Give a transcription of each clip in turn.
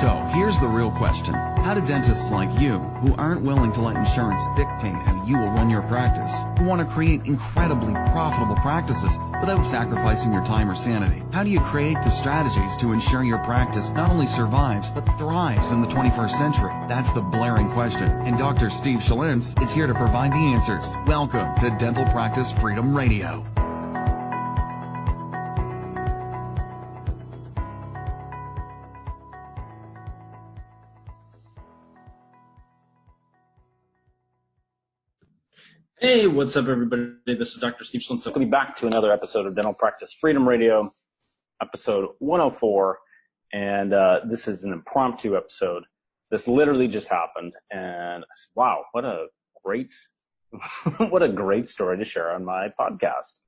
So here's the real question. How do dentists like you, who aren't willing to let insurance dictate how you will run your practice, who want to create incredibly profitable practices without sacrificing your time or sanity, how do you create the strategies to ensure your practice not only survives but thrives in the 21st century? That's the blaring question, and Dr. Steve Schalintz is here to provide the answers. Welcome to Dental Practice Freedom Radio. Hey, what's up, everybody? This is Dr. Steve Schalintz. Welcome back to another episode of Dental Practice Freedom Radio, episode 104. And this is an impromptu episode. This literally just happened. And I said, wow, what a great story to share on my podcast.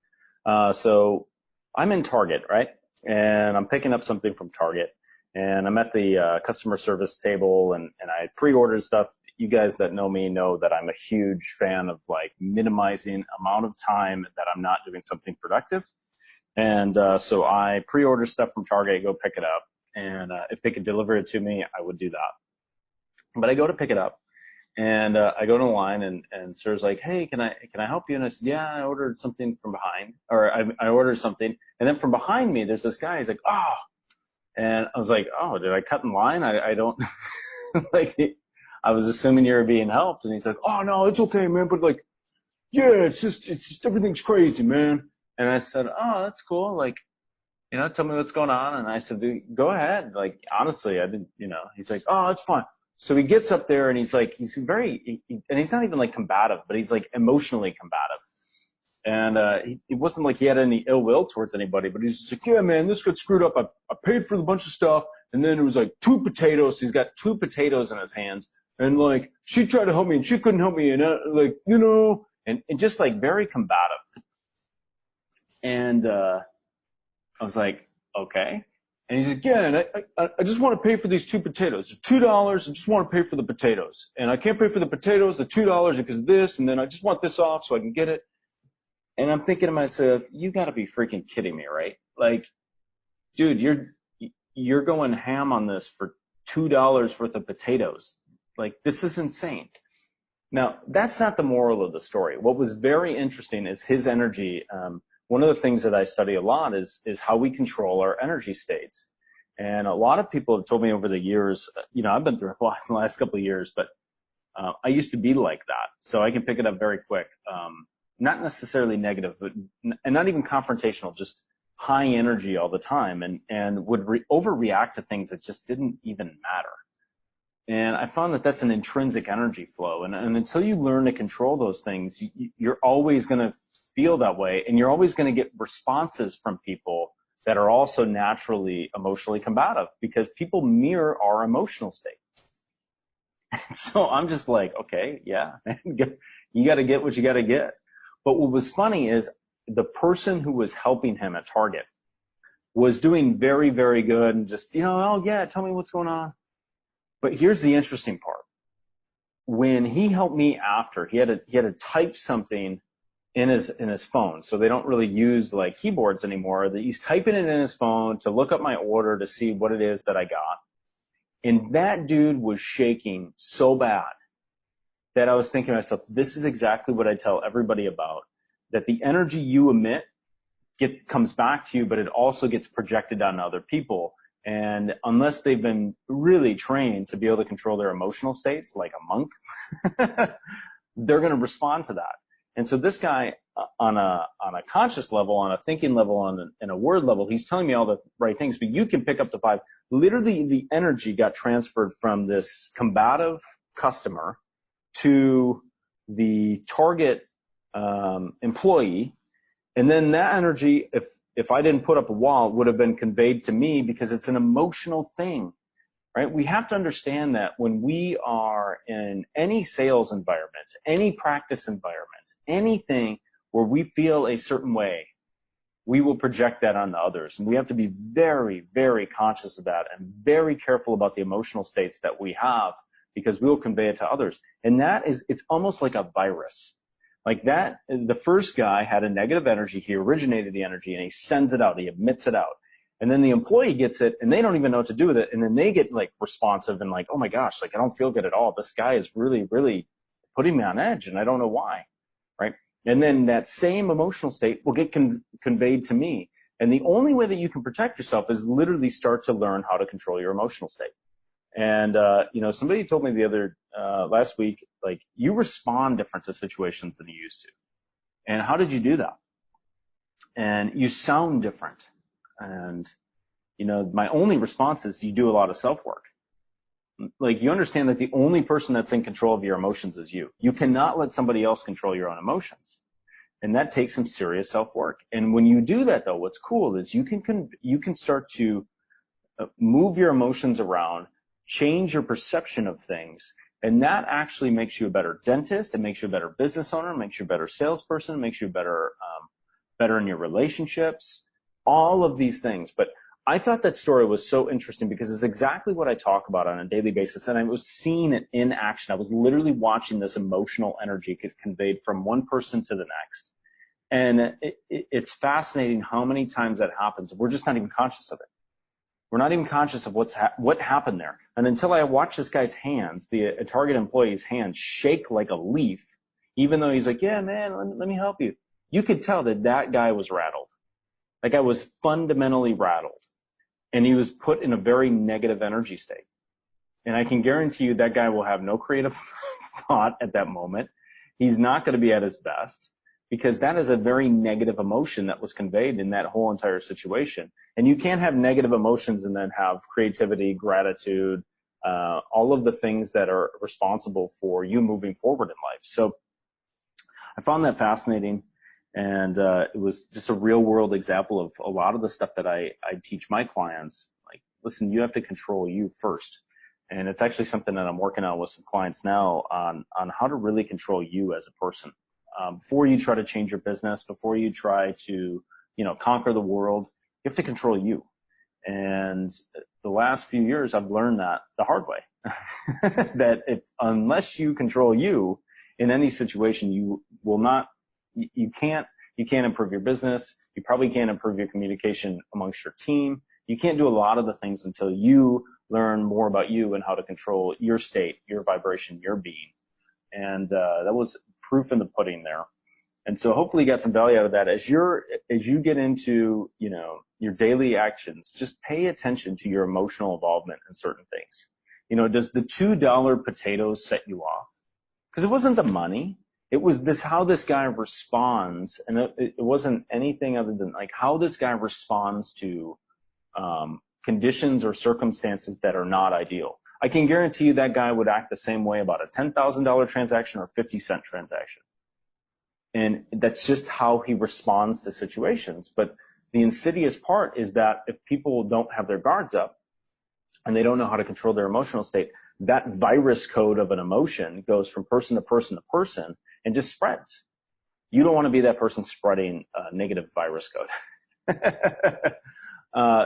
So I'm in Target, right? And I'm picking up something from Target. And I'm at the customer service table, and I pre-ordered stuff. You guys that know me know that I'm a huge fan of like minimizing amount of time that I'm not doing something productive. And so I pre-order stuff from Target, go pick it up. And if they could deliver it to me, I would do that. But I go to pick it up, and I go to the line, and Sir's like, hey, can I help you? And I said, yeah, I ordered something from behind, or I ordered something. And then from behind me, there's this guy. He's like, oh. And I was like, oh, did I cut in line? I don't like. I was assuming you were being helped. And he's like, oh, no, it's okay, man. But like, yeah, it's just everything's crazy, man. And I said, oh, that's cool. Like, tell me what's going on. And I said, go ahead. Like, honestly, I didn't, he's like, oh, it's fine. So he gets up there, and he's like, and he's not even like combative, but he's like emotionally combative. And it wasn't like he had any ill will towards anybody, but he's just like, yeah, man, this got screwed up. I paid for a bunch of stuff. And then it was like 2 potatoes. He's got 2 potatoes in his hands. And like, she tried to help me and she couldn't help me. And and just like very combative. And I was like, okay. And he's like, yeah, and I just want to pay for these 2 potatoes. $2. I just want to pay for the potatoes. And I can't pay for the potatoes, the $2 because of this. And then I just want this off so I can get it. And I'm thinking to myself, you got to be freaking kidding me, right? Like, dude, you're going ham on this for $2 worth of potatoes. Like, this is insane. Now, that's not the moral of the story. What was very interesting is his energy. One of the things that I study a lot is how we control our energy states. And a lot of people have told me over the years, I've been through a lot in the last couple of years, but I used to be like that. So I can pick it up very quick. Not necessarily negative, and not even confrontational, just high energy all the time, and would overreact to things that just didn't even matter. And I found that that's an intrinsic energy flow. And until you learn to control those things, you're always going to feel that way. And you're always going to get responses from people that are also naturally emotionally combative, because people mirror our emotional state. So I'm just like, okay, yeah, you got to get what you got to get. But what was funny is the person who was helping him at Target was doing very, very good and just, oh yeah, tell me what's going on. But here's the interesting part. When he helped me after, he had to type something in his phone. So they don't really use like keyboards anymore. He's typing it in his phone to look up my order to see what it is that I got. And that dude was shaking so bad that I was thinking to myself, this is exactly what I tell everybody about, that the energy you emit comes back to you, but it also gets projected on other people. And unless they've been really trained to be able to control their emotional states, like a monk, they're going to respond to that. And so this guy, on a conscious level, on a thinking level, in a word level, he's telling me all the right things, but you can pick up the vibe. Literally, the energy got transferred from this combative customer to the Target employee. And then that energy, if I didn't put up a wall, would have been conveyed to me, because it's an emotional thing, right? We have to understand that when we are in any sales environment, any practice environment, anything where we feel a certain way, we will project that on the others. And we have to be very, very conscious of that and very careful about the emotional states that we have, because we will convey it to others. And it's almost like a virus. Like that, the first guy had a negative energy. He originated the energy and he sends it out. He emits it out. And then the employee gets it and they don't even know what to do with it. And then they get like responsive and like, oh my gosh, like I don't feel good at all. This guy is really, really putting me on edge and I don't know why, right? And then that same emotional state will get conveyed to me. And the only way that you can protect yourself is literally start to learn how to control your emotional state. And, somebody told me the other, last week, like you respond different to situations than you used to. And how did you do that? And you sound different. And, my only response is you do a lot of self-work. Like you understand that the only person that's in control of your emotions is you. You cannot let somebody else control your own emotions. And that takes some serious self-work. And when you do that, though, what's cool is you can start to move your emotions around, change your perception of things, and that actually makes you a better dentist. It makes you a better business owner. It makes you a better salesperson. It makes you better in your relationships. All of these things. But I thought that story was so interesting because it's exactly what I talk about on a daily basis, and I was seeing it in action. I was literally watching this emotional energy get conveyed from one person to the next. And it's fascinating how many times that happens. We're just not even conscious of it. We're not even conscious of what happened there. And until I watched this guy's hands, the target employee's hands, shake like a leaf, even though he's like, yeah, man, let me help you. You could tell that guy was rattled. That guy was fundamentally rattled. And he was put in a very negative energy state. And I can guarantee you that guy will have no creative thought at that moment. He's not going to be at his best because that is a very negative emotion that was conveyed in that whole entire situation. And you can't have negative emotions and then have creativity, gratitude, all of the things that are responsible for you moving forward in life. So I found that fascinating. And it was just a real world example of a lot of the stuff that I teach my clients. Like, listen, you have to control you first. And it's actually something that I'm working on with some clients now on how to really control you as a person. Before you try to change your business, before you try to, conquer the world, you have to control you. And the last few years, I've learned that the hard way, that unless you control you in any situation, you will not. You can't improve your business. You probably can't improve your communication amongst your team. You can't do a lot of the things until you learn more about you and how to control your state, your vibration, your being. And that was proof in the pudding there. And so hopefully you got some value out of that. As you get into, your daily actions, just pay attention to your emotional involvement in certain things. Does the $2 potatoes set you off? Because it wasn't the money. It was how this guy responds, and it wasn't anything other than like how this guy responds to conditions or circumstances that are not ideal. I can guarantee you that guy would act the same way about a $10,000 transaction or 50-cent transaction. And that's just how he responds to situations. But the insidious part is that if people don't have their guards up and they don't know how to control their emotional state, that virus code of an emotion goes from person to person to person and just spreads. You don't want to be that person spreading a negative virus code.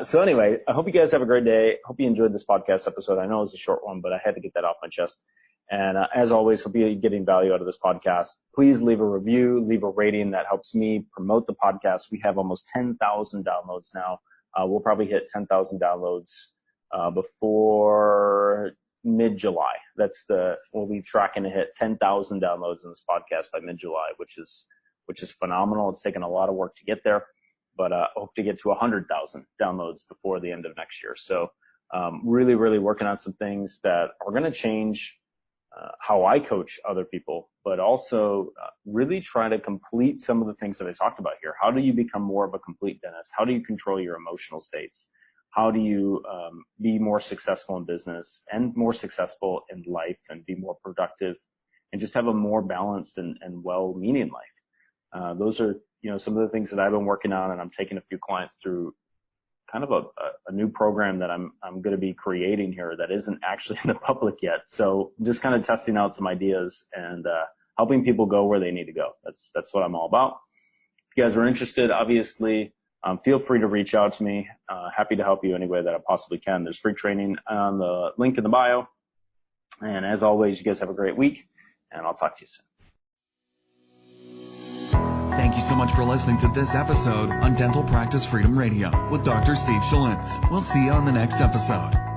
So anyway, I hope you guys have a great day. Hope you enjoyed this podcast episode. I know it was a short one, but I had to get that off my chest. And as always, hope you're getting value out of this podcast. Please leave a review, leave a rating. That helps me promote the podcast. We have almost 10,000 downloads now. We'll probably hit 10,000 downloads before mid-July. We'll be tracking to hit 10,000 downloads in this podcast by mid-July, which is phenomenal. It's taken a lot of work to get there, but I hope to get to 100,000 downloads before the end of next year. So really, really working on some things that are going to change how I coach other people, but also really try to complete some of the things that I talked about here. How do you become more of a complete dentist? How do you control your emotional states? How do you be more successful in business and more successful in life and be more productive and just have a more balanced and well-meaning life? Those are, some of the things that I've been working on, and I'm taking a few clients through kind of a new program that I'm going to be creating here that isn't actually in the public yet. So just kind of testing out some ideas and helping people go where they need to go. That's what I'm all about. If you guys are interested, obviously, feel free to reach out to me. Happy to help you any way that I possibly can. There's free training on the link in the bio. And as always, you guys have a great week, and I'll talk to you soon. Thank you so much for listening to this episode on Dental Practice Freedom Radio with Dr. Steve Schultz. We'll see you on the next episode.